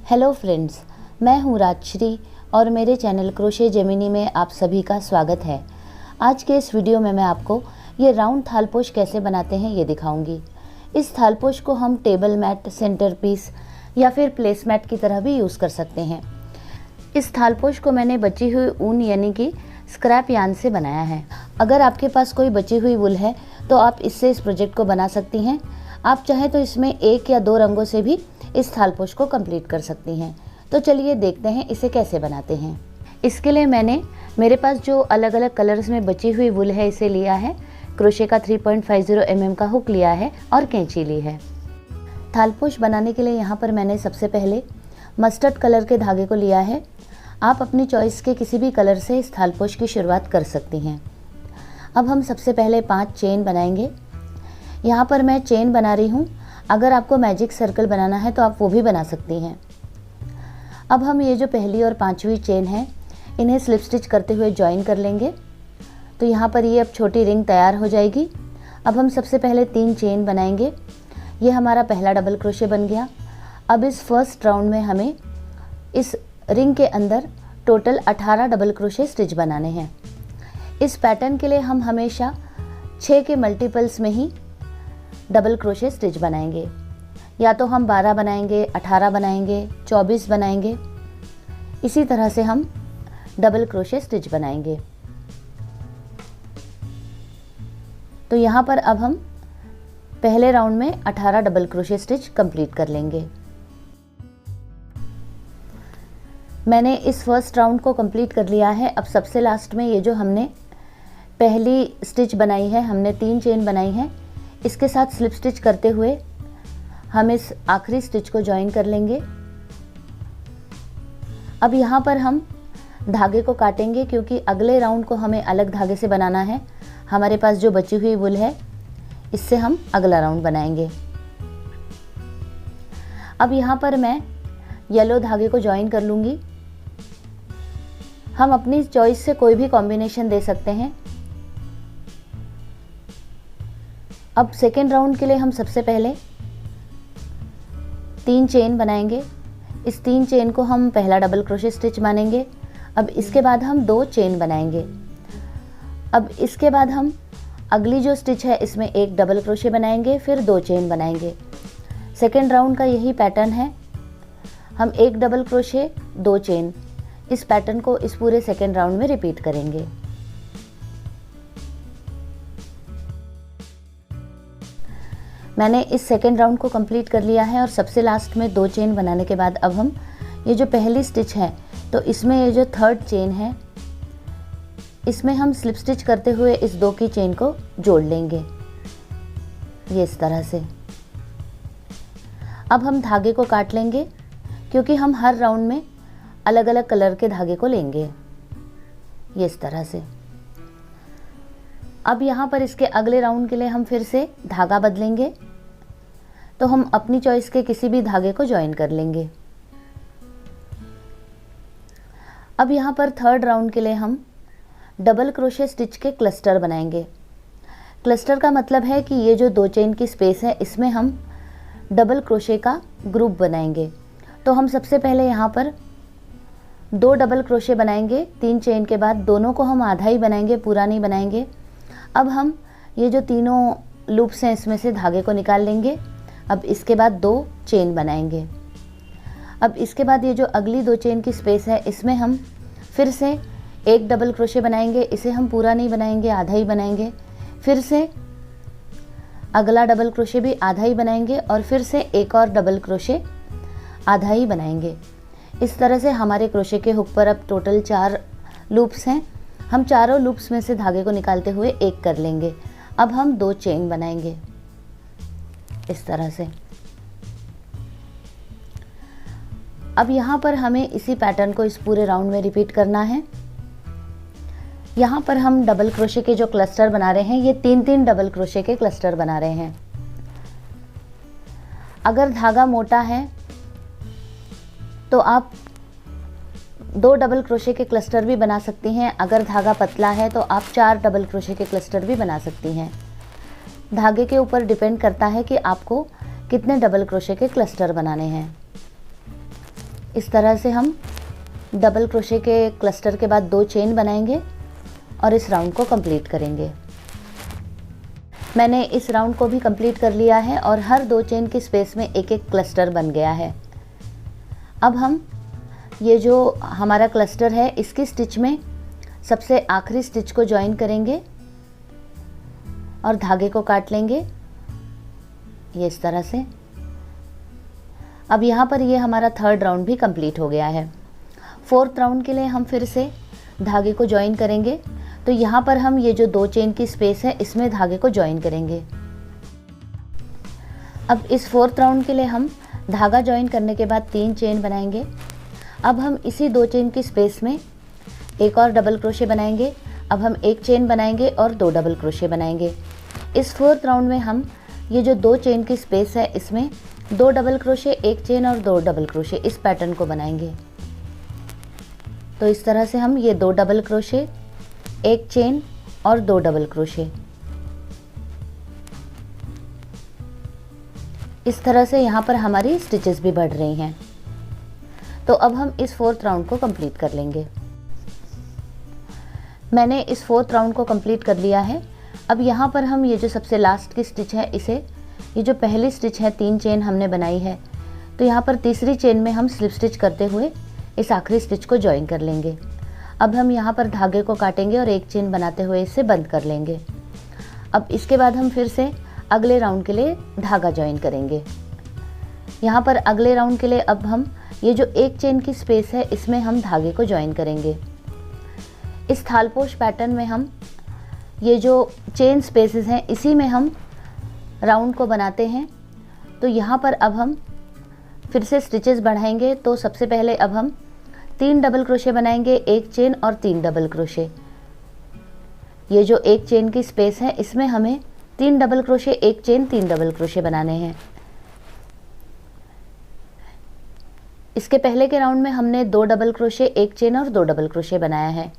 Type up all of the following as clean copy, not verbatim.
Hello friends, मैं हूँ राजश्री और मेरे चैनल क्रोशे जेमिनी में आप सभी का स्वागत है। आज के इस वीडियो में मैं आपको ये राउंड थालपोश कैसे बनाते हैं ये दिखाऊंगी। इस थालपोश को हम टेबल मैट, सेंटर पीस या फिर प्लेस मैट की तरह भी यूज़ कर सकते हैं। इस थालपोश को मैंने बची हुई ऊन यानी कि स्क्रैप यार्न से बनाया है। अगर आपके पास कोई बची हुई वूल है तो आप इससे इस प्रोजेक्ट को बना सकती हैं। आप चाहें तो इसमें 1 या 2 रंगों से भी इस थालपोश को कंप्लीट कर सकती हैं। तो चलिए देखते हैं इसे कैसे बनाते हैं। इसके लिए मैंने मेरे पास जो अलग अलग कलर्स में बची हुई वूल है इसे लिया है, क्रोशे का 3.50 mm का हुक लिया है और कैंची ली है। थालपोश बनाने के लिए यहाँ पर मैंने सबसे पहले मस्टर्ड कलर के धागे को लिया है। आप अपनी चॉइस के किसी भी कलर से इस थालपोश की शुरुआत कर सकती हैं। अब हम सबसे पहले 5 चेन बनाएंगे। यहाँ पर मैं चेन बना रही हूँ, अगर आपको मैजिक सर्कल बनाना है तो आप वो भी बना सकती हैं। अब हम ये जो पहली और 5वीं चेन है इन्हें स्लिप स्टिच करते हुए ज्वाइन कर लेंगे। तो यहाँ पर ये अब छोटी रिंग तैयार हो जाएगी। अब हम सबसे पहले 3 चेन बनाएंगे। ये हमारा पहला डबल क्रोशे बन गया। अब इस फर्स्ट राउंड में हमें इस रिंग के अंदर टोटल 18 डबल क्रोशे स्टिच बनाने हैं। इस पैटर्न के लिए हम हमेशा 6 के मल्टीपल्स में ही डबल क्रोशे स्टिच बनाएंगे। या तो हम 12 बनाएंगे, 18 बनाएंगे, 24 बनाएंगे। इसी तरह से हम डबल क्रोशे स्टिच बनाएंगे। तो यहाँ पर अब हम पहले राउंड में 18 डबल क्रोशे स्टिच कंप्लीट कर लेंगे। मैंने इस फर्स्ट राउंड को कंप्लीट कर लिया है। अब सबसे लास्ट में ये जो हमने पहली स्टिच बनाई है, हमने 3 चेन बनाई है, इसके साथ स्लिप स्टिच करते हुए हम इस आखिरी स्टिच को ज्वाइन कर लेंगे। अब यहाँ पर हम धागे को काटेंगे क्योंकि अगले राउंड को हमें अलग धागे से बनाना है। हमारे पास जो बची हुई वूल है इससे हम अगला राउंड बनाएंगे। अब यहाँ पर मैं येलो धागे को ज्वाइन कर लूँगी। हम अपनी चॉइस से कोई भी कॉम्बिनेशन दे सकते हैं। अब सेकेंड राउंड के लिए हम सबसे पहले 3 चेन बनाएंगे। इस 3 चेन को हम पहला डबल क्रोशे स्टिच मानेंगे। अब इसके बाद हम 2 चेन बनाएंगे। अब इसके बाद हम अगली जो स्टिच है इसमें 1 डबल क्रोशे बनाएंगे, फिर 2 चेन बनाएंगे। सेकेंड राउंड का यही पैटर्न है। हम 1 डबल क्रोशे 2 चेन, इस पैटर्न को इस पूरे सेकेंड राउंड में रिपीट करेंगे। मैंने इस सेकेंड राउंड को कंप्लीट कर लिया है और सबसे लास्ट में 2 चेन बनाने के बाद अब हम ये जो पहली स्टिच है तो इसमें ये जो थर्ड चेन है इसमें हम स्लिप स्टिच करते हुए इस 2 की चेन को जोड़ लेंगे, ये इस तरह से। अब हम धागे को काट लेंगे क्योंकि हम हर राउंड में अलग अलग कलर के धागे को लेंगे, ये इस तरह से। अब यहाँ पर इसके अगले राउंड के लिए हम फिर से धागा बदलेंगे। तो हम अपनी चॉइस के किसी भी धागे को ज्वाइन कर लेंगे। अब यहाँ पर थर्ड राउंड के लिए हम डबल क्रोशे स्टिच के क्लस्टर बनाएंगे। क्लस्टर का मतलब है कि ये जो 2 चेन की स्पेस है इसमें हम डबल क्रोशे का ग्रुप बनाएंगे। तो हम सबसे पहले यहाँ पर 2 डबल क्रोशे बनाएंगे। 3 चेन के बाद दोनों को हम आधा ही बनाएंगे, पूरा नहीं बनाएंगे। अब हम ये जो तीनों लूप्स हैं इसमें से धागे को निकाल लेंगे। अब इसके बाद 2 चेन बनाएंगे। अब इसके बाद ये जो अगली 2 चेन की स्पेस है इसमें हम फिर से 1 डबल क्रोशे बनाएंगे। इसे हम पूरा नहीं बनाएंगे, आधा ही बनाएंगे। फिर से अगला डबल क्रोशे भी आधा ही बनाएंगे और फिर से एक और डबल क्रोशे आधा ही बनाएंगे। इस तरह से हमारे क्रोशे के हुक पर अब टोटल 4 लूप्स हैं। हम चारों लूप्स में से धागे को निकालते हुए 1 कर लेंगे। अब हम 2 चेन बनाएंगे इस तरह से। अब यहाँ पर हमें इसी पैटर्न को इस पूरे राउंड में रिपीट करना है। यहाँ पर हम डबल क्रोशे के जो क्लस्टर बना रहे हैं ये 3-3 डबल क्रोशे के क्लस्टर बना रहे हैं। अगर धागा मोटा है तो आप 2 डबल क्रोशे के क्लस्टर भी बना सकती हैं। अगर धागा पतला है तो आप 4 डबल क्रोशे के क्लस्टर भी बना सकती हैं। धागे के ऊपर डिपेंड करता है कि आपको कितने डबल क्रोशे के क्लस्टर बनाने हैं। इस तरह से हम डबल क्रोशे के क्लस्टर के बाद 2 चेन बनाएंगे और इस राउंड को कंप्लीट करेंगे। मैंने इस राउंड को भी कंप्लीट कर लिया है और हर 2 चेन की स्पेस में एक एक क्लस्टर बन गया है। अब हम ये जो हमारा क्लस्टर है इसकी स्टिच में सबसे आखिरी स्टिच को ज्वाइन करेंगे और धागे को काट लेंगे ये इस तरह से। अब यहाँ पर ये हमारा 3rd राउंड भी कंप्लीट हो गया है। 4th राउंड के लिए हम फिर से धागे को ज्वाइन करेंगे। तो यहाँ पर हम ये जो 2 चेन की स्पेस है इसमें धागे को ज्वाइन करेंगे। अब इस 4th राउंड के लिए हम धागा ज्वाइन करने के बाद 3 चेन बनाएंगे। अब हम इसी 2 चेन की स्पेस में एक और डबल क्रोशे बनाएंगे। अब हम 1 चेन बनाएंगे और 2 डबल क्रोशे बनाएंगे। इस 4th राउंड में हम ये जो 2 चेन की स्पेस है इसमें 2 डबल क्रोशे, 1 चेन और 2 डबल क्रोशे इस पैटर्न को बनाएंगे। तो इस तरह से हम ये 2 डबल क्रोशे, 1 चेन और 2 डबल क्रोशे, इस तरह से यहाँ पर हमारी स्टिचेस भी बढ़ रही हैं। तो अब हम इस 4th राउंड को कंप्लीट कर लेंगे। मैंने इस 4th राउंड को कंप्लीट कर लिया है। अब यहाँ पर हम ये जो सबसे लास्ट की स्टिच है इसे, ये जो पहली स्टिच है 3 चेन हमने बनाई है, तो यहाँ पर तीसरी चेन में हम स्लिप स्टिच करते हुए इस आखिरी स्टिच को ज्वाइन कर लेंगे। अब हम यहाँ पर धागे को काटेंगे और 1 चेन बनाते हुए इसे बंद कर लेंगे। अब इसके बाद हम फिर से अगले राउंड के लिए धागा ज्वाइन करेंगे। यहाँ पर अगले राउंड के लिए अब हम ये जो 1 चेन की स्पेस है इसमें हम धागे को ज्वाइन करेंगे। इस थालपोश पैटर्न में हम ये जो चेन स्पेसेस हैं इसी में हम राउंड को बनाते हैं। तो यहाँ पर अब हम फिर से स्टिचेस बढ़ाएंगे। तो सबसे पहले अब हम 3 डबल क्रोशे बनाएंगे, 1 चेन और 3 डबल क्रोशे। ये जो 1 चेन की स्पेस है इसमें हमें 3 double crochet, 1 chain, 3 double crochet बनाने हैं। इसके पहले के राउंड में हमने 2 डबल क्रोशे, 1 चेन और 2 डबल क्रोशे बनाया है।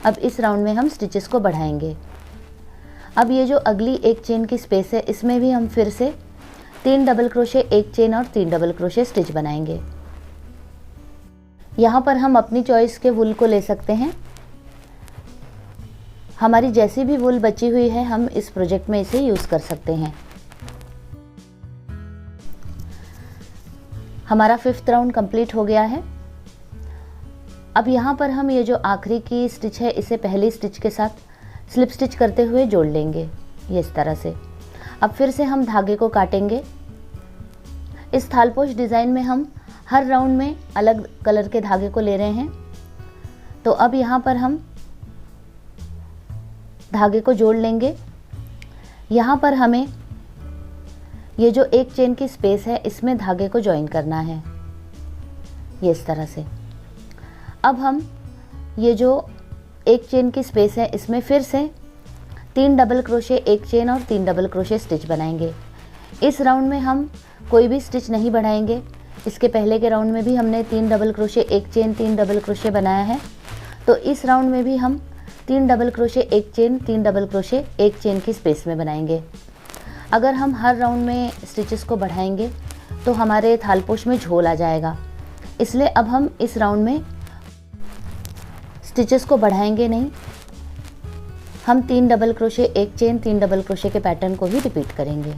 अब इस राउंड में हम स्टिचेस को बढ़ाएंगे। अब ये जो अगली 1 चेन की स्पेस है इसमें भी हम फिर से 3 डबल क्रोशे, 1 चेन और 3 डबल क्रोशे स्टिच बनाएंगे। यहाँ पर हम अपनी चॉइस के वूल को ले सकते हैं। हमारी जैसी भी वूल बची हुई है हम इस प्रोजेक्ट में इसे यूज़ कर सकते हैं। हमारा 5th राउंड कंप्लीट हो गया है। अब यहाँ पर हम ये जो आखिरी की स्टिच है इसे पहली स्टिच के साथ स्लिप स्टिच करते हुए जोड़ लेंगे ये इस तरह से। अब फिर से हम धागे को काटेंगे। इस थालपोश डिज़ाइन में हम हर राउंड में अलग कलर के धागे को ले रहे हैं। तो अब यहाँ पर हम धागे को जोड़ लेंगे। यहाँ पर हमें ये जो 1 चेन की स्पेस है इसमें धागे को ज्वाइन करना है ये इस तरह से। अब हम ये जो 1 चेन की स्पेस है इसमें फिर से 3 डबल क्रोशे, 1 चेन और 3 डबल क्रोशे स्टिच बनाएंगे। इस राउंड में हम कोई भी स्टिच नहीं बढ़ाएंगे। इसके पहले के राउंड में भी हमने 3 double crochet, 1 chain, 3 double crochet बनाया है। तो इस राउंड में भी हम 3 double crochet, 1 chain, 3 double crochet 1 chain की स्पेस में बनाएंगे। अगर हम हर राउंड में स्टिचेस को बढ़ाएंगे तो हमारे थालपोश में झोल आ जाएगा। इसलिए अब हम इस राउंड में स्टिचेस को बढ़ाएंगे नहीं। हम 3 double crochet, 1 chain, 3 double crochet के पैटर्न को ही रिपीट करेंगे।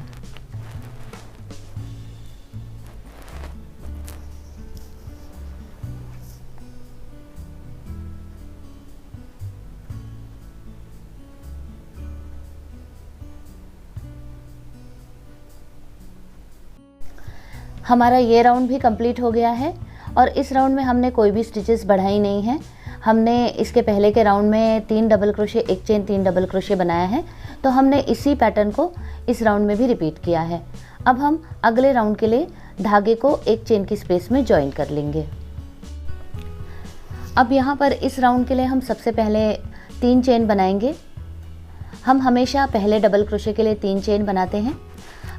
हमारा ये राउंड भी कंप्लीट हो गया है और इस राउंड में हमने कोई भी स्टिचेस बढ़ाई नहीं है। हमने इसके पहले के राउंड में 3 double crochet, 1 chain, 3 double crochet बनाया है। तो हमने इसी पैटर्न को इस राउंड में भी रिपीट किया है। अब हम अगले राउंड के लिए धागे को 1 चेन की स्पेस में ज्वाइन कर लेंगे। अब यहाँ पर इस राउंड के लिए हम सबसे पहले 3 चेन बनाएंगे। हम हमेशा पहले डबल क्रोशे के लिए 3 चेन बनाते हैं।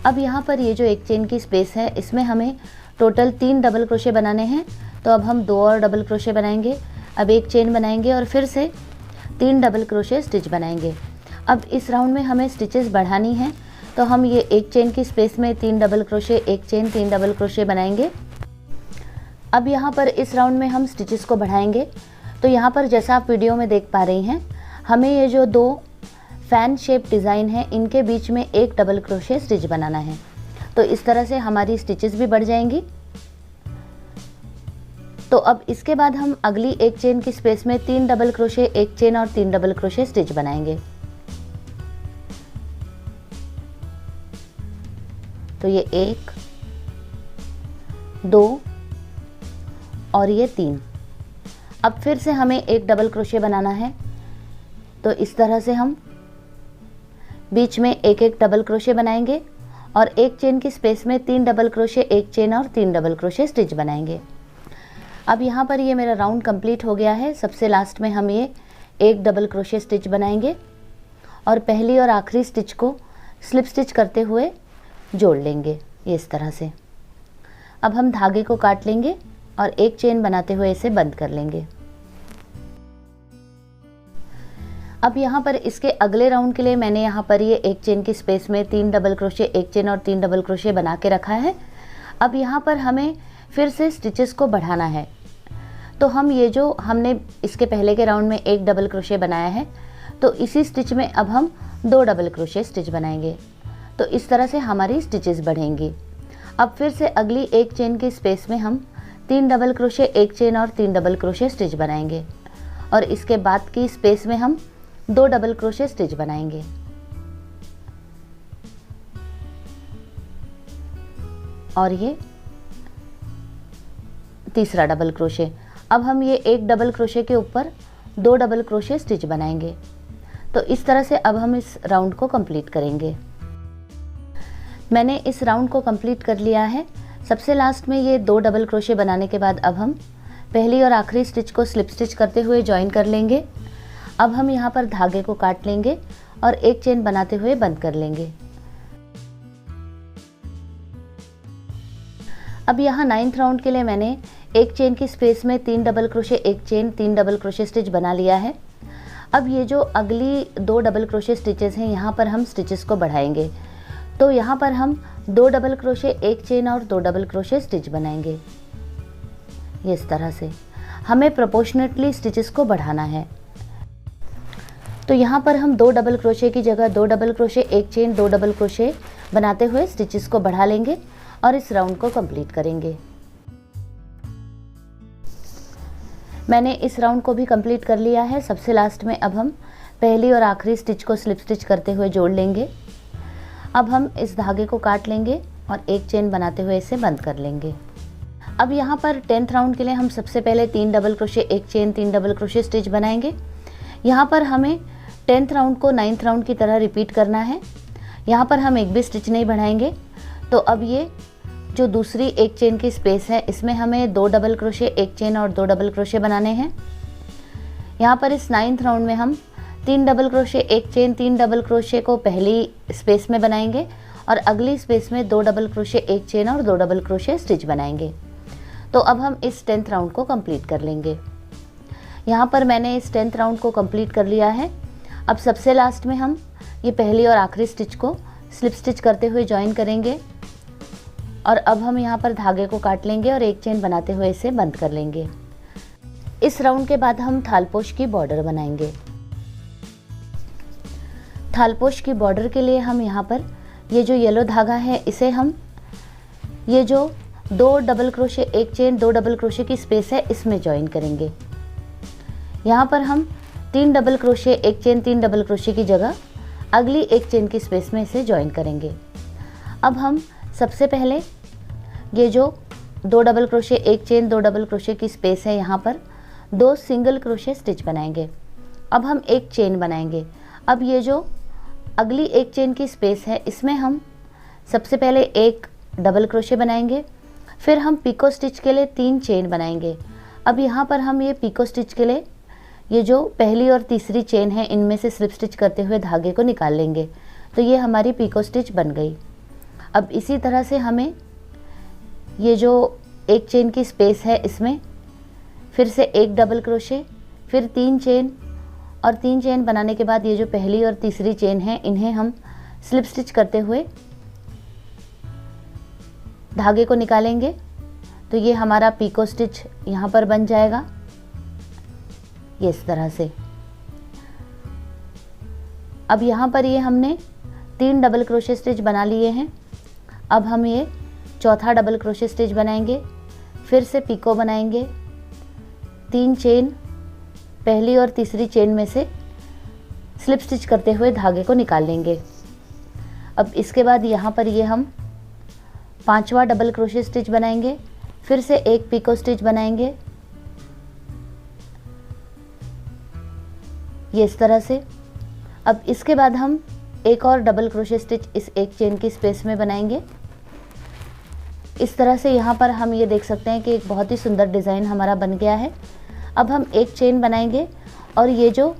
अब यहाँ पर ये जो 1 चेन की स्पेस है इसमें हमें टोटल 3 डबल क्रोशे बनाने हैं। तो अब हम 2 और डबल क्रोशे बनाएंगे। अब 1 चेन बनाएंगे और फिर से 3 डबल क्रोशे स्टिच बनाएंगे। अब इस राउंड में हमें स्टिचेस बढ़ानी है। तो हम ये 1 चेन की स्पेस में 3 double crochet, 1 chain, 3 double crochet बनाएंगे। अब यहाँ पर इस राउंड में हम स्टिचेस को बढ़ाएंगे। तो यहाँ पर जैसा आप वीडियो में देख पा रही हैं, हमें ये जो 2 फैन शेप डिज़ाइन है इनके बीच में एक डबल क्रोशे स्टिच बनाना है। तो इस तरह से हमारी स्टिचेस भी बढ़ जाएंगी। तो अब इसके बाद हम अगली एक चेन की स्पेस में 3 डबल क्रोशे, एक चेन और 3 डबल क्रोशे स्टिच बनाएंगे। तो ये 1, 2 और ये 3। अब फिर से हमें एक डबल क्रोशे बनाना है। तो इस तरह से हम बीच में एक एक डबल क्रोशे बनाएंगे और एक चेन की स्पेस में 3 डबल क्रोशे, एक चेन और 3 डबल क्रोशे स्टिच बनाएंगे। अब यहाँ पर ये मेरा राउंड कंप्लीट हो गया है। सबसे लास्ट में हम ये एक डबल क्रोशे स्टिच बनाएंगे और पहली और आखिरी स्टिच को स्लिप स्टिच करते हुए जोड़ लेंगे, ये इस तरह से। अब हम धागे को काट लेंगे और एक चेन बनाते हुए इसे बंद कर लेंगे। अब यहाँ पर इसके अगले राउंड के लिए मैंने यहाँ पर ये एक चेन की स्पेस में 3 डबल क्रोशे, एक चेन और 3 डबल क्रोशे बना के रखा है। अब यहाँ पर हमें फिर से स्टिचेस को बढ़ाना है। तो हम ये जो हमने इसके पहले के राउंड में एक डबल क्रोशे बनाया है, तो इसी स्टिच में अब हम 2 डबल क्रोशे स्टिच बनाएंगे। तो इस तरह से हमारी स्टिचेस बढ़ेंगी। अब फिर से अगली एक चेन की स्पेस में हम 3 डबल क्रोशे, एक चेन और 3 डबल क्रोशे स्टिच बनाएंगे और इसके बाद की स्पेस में हम 2 डबल क्रोशे स्टिच बनाएंगे। और ये तीसरा डबल क्रोशे। अब हम ये एक डबल क्रोशे के ऊपर 2 डबल क्रोशे स्टिच बनाएंगे। तो इस तरह से अब हम इस राउंड को कंप्लीट करेंगे। मैंने इस राउंड को कंप्लीट कर लिया है। सबसे लास्ट में ये 2 डबल क्रोशे बनाने के बाद अब हम पहली और आखिरी स्टिच को स्लिप स्टिच करते हुए ज्वाइन कर लेंगे। अब हम यहाँ पर धागे को काट लेंगे और एक चेन बनाते हुए बंद कर लेंगे। अब यहाँ 9th राउंड के लिए मैंने एक चेन की स्पेस में 3 डबल क्रोशे, एक चेन, 3 डबल क्रोशे स्टिच बना लिया है। अब ये जो अगली 2 डबल क्रोशे स्टिचेस हैं, यहाँ पर हम स्टिचेस को बढ़ाएंगे। तो यहाँ पर हम 2 डबल क्रोशे, एक चेन और 2 डबल क्रोशे स्टिच बनाएंगे, ये इस तरह से। हमें प्रोपोर्शनेटली स्टिचेस को बढ़ाना है। तो यहाँ पर हम 2 डबल क्रोशे की जगह 2 डबल क्रोशे, एक चेन, 2 डबल क्रोशे बनाते हुए स्टिचेस को बढ़ा लेंगे और इस राउंड को कंप्लीट करेंगे। मैंने इस राउंड को भी कंप्लीट कर लिया है। सबसे लास्ट में अब हम पहली और आखिरी स्टिच को स्लिप स्टिच करते हुए जोड़ लेंगे। अब हम इस धागे को काट लेंगे और एक चेन बनाते हुए इसे बंद कर लेंगे। अब यहाँ पर 10th राउंड के लिए हम सबसे पहले 3 डबल क्रोशे, एक चेन, 3 डबल क्रोशे स्टिच बनाएंगे। यहाँ पर हमें 10th राउंड को 9th राउंड की तरह रिपीट करना है। यहाँ पर हम एक भी स्टिच नहीं बढ़ाएंगे। तो अब ये जो दूसरी एक चेन की स्पेस है, इसमें हमें 2 डबल क्रोशे, एक चेन और 2 डबल क्रोशे बनाने हैं। यहाँ पर इस 9th राउंड में हम 3 डबल क्रोशे, एक चेन, 3 डबल क्रोशे को पहली स्पेस में बनाएंगे और अगली स्पेस में 2 डबल क्रोशे, एक चेन और 2 डबल क्रोशे स्टिच बनाएंगे। तो अब हम इस 10th राउंड को कंप्लीट कर लेंगे। यहाँ पर मैंने इस 10th राउंड को कंप्लीट कर लिया है। अब सबसे लास्ट में हम ये पहली और आखिरी स्टिच को स्लिप स्टिच करते हुए ज्वाइन करेंगे और अब हम यहाँ पर धागे को काट लेंगे और एक चेन बनाते हुए इसे बंद कर लेंगे। इस राउंड के बाद हम थालपोश की बॉर्डर बनाएंगे। थालपोश की बॉर्डर के लिए हम यहाँ पर ये जो येलो धागा है, इसे हम ये जो 2 डबल क्रोशे, एक चेन, 2 डबल क्रोशे की स्पेस है, इसमें ज्वाइन करेंगे। यहाँ पर हम 3 डबल क्रोशे, एक चेन, 3 डबल क्रोशे की जगह अगली एक चेन की स्पेस में इसे ज्वाइन करेंगे। अब हम सबसे पहले ये जो 2 डबल क्रोशे, एक चेन, 2 डबल क्रोशे की स्पेस है, यहाँ पर 2 सिंगल क्रोशे स्टिच बनाएंगे। अब हम एक चेन बनाएंगे। अब ये जो अगली एक चेन की स्पेस है, इसमें हम सबसे पहले एक डबल क्रोशे बनाएंगे, फिर हम पिको स्टिच के लिए 3 चेन बनाएंगे। अब यहाँ पर हम ये पिको स्टिच के लिए ये जो पहली और तीसरी चेन है, इनमें से स्लिप स्टिच करते हुए धागे को निकाल लेंगे। तो ये हमारी पिको स्टिच बन गई। अब इसी तरह से हमें ये जो एक चेन की स्पेस है, इसमें फिर से एक डबल क्रोशे, फिर 3 चेन और 3 चेन बनाने के बाद ये जो पहली और तीसरी चेन है, इन्हें हम स्लिप स्टिच करते हुए धागे को निकालेंगे। तो ये हमारा पीको स्टिच यहाँ पर बन जाएगा, ये इस तरह से। अब यहाँ पर ये हमने 3 डबल क्रोशे स्टिच बना लिए हैं। अब हम ये चौथा डबल क्रोशे स्टिच बनाएंगे, फिर से पीको बनाएंगे, 3 चेन पहली और तीसरी चेन में से स्लिप स्टिच करते हुए धागे को निकाल लेंगे। अब इसके बाद यहाँ पर ये हम 5वां डबल क्रोशे स्टिच बनाएंगे, फिर से एक पीको स्टिच बनाएंगे, ये इस तरह से। अब इसके बाद हम एक और डबल क्रोशे स्टिच इस एक चेन की स्पेस में बनाएंगे। इस तरह से यहाँ पर हम ये देख सकते हैं कि एक बहुत ही सुंदर डिज़ाइन हमारा बन गया है। अब हम एक चेन बनाएंगे और ये जो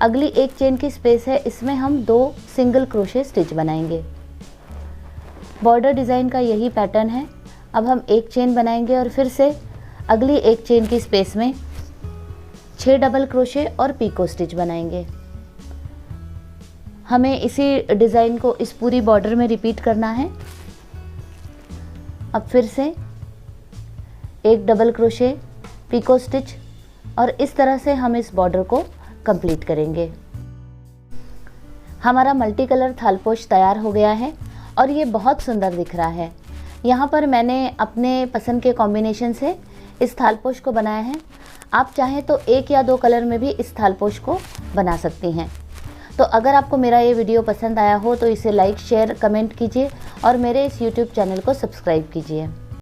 अगली एक चेन की स्पेस है इसमें हम 2 सिंगल क्रोशे स्टिच बनाएंगे। बॉर्डर डिज़ाइन का यही पैटर्न है। अब हम एक चेन बनाएंगे और फिर से अगली एक चेन की स्पेस में 6 डबल क्रोशे और पीको स्टिच बनाएंगे। हमें इसी डिज़ाइन को इस पूरी बॉर्डर में रिपीट करना है। अब फिर से एक डबल क्रोशे, पीको स्टिच और इस तरह से हम इस बॉर्डर को कंप्लीट करेंगे। हमारा मल्टी कलर थालपोश तैयार हो गया है और ये बहुत सुंदर दिख रहा है। यहाँ पर मैंने अपने पसंद के कॉम्बिनेशन से इस थालपोश को बनाया है। आप चाहें तो 1 या 2 कलर में भी इस थालपोश को बना सकती हैं। तो अगर आपको मेरा ये वीडियो पसंद आया हो तो इसे लाइक, शेयर, कमेंट कीजिए और मेरे इस YouTube चैनल को सब्सक्राइब कीजिए।